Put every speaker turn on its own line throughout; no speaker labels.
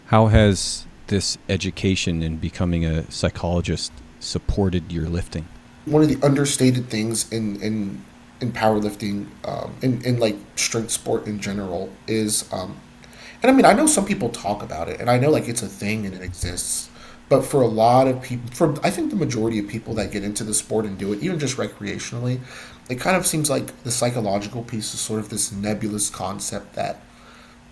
How has this education in becoming a psychologist supported your lifting?
One of the understated things in powerlifting, in like strength sport in general, is and I mean, I know some people talk about it, and I know like it's a thing and it exists. But for a lot of people, for I think the majority of people that get into the sport and do it, even just recreationally, it kind of seems like the psychological piece is sort of this nebulous concept that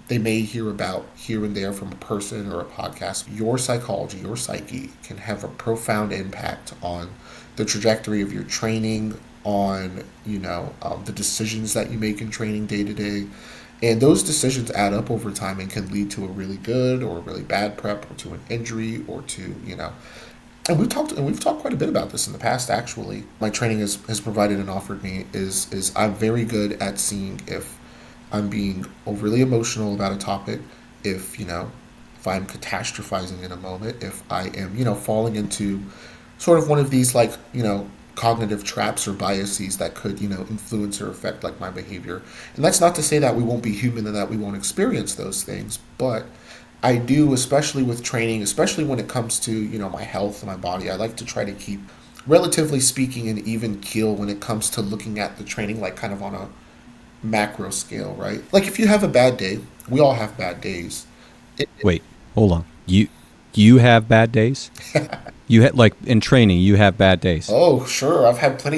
they may hear about here and there from a person or a podcast. Your psychology, your psyche can have a profound impact on the trajectory of your training, on the decisions that you make in training day to day, and those decisions add up over time and can lead to a really good or a really bad prep, or to an injury, or to And we've talked quite a bit about this in the past. Actually, my training has provided and offered me is I'm very good at seeing if I'm being overly emotional about a topic, if if I'm catastrophizing in a moment, if I am falling into sort of one of these like cognitive traps or biases that could influence or affect like my behavior. And that's not to say that we won't be human and that we won't experience those things, but I do, especially with training, especially when it comes to my health and my body. I like to try to keep, relatively speaking, an even keel when it comes to looking at the training, like kind of on a macro scale, right? Like if you have a bad day, we all have bad days.
Wait, hold on. You have bad days? You had like in training, you have bad days.
Oh, sure, I've had plenty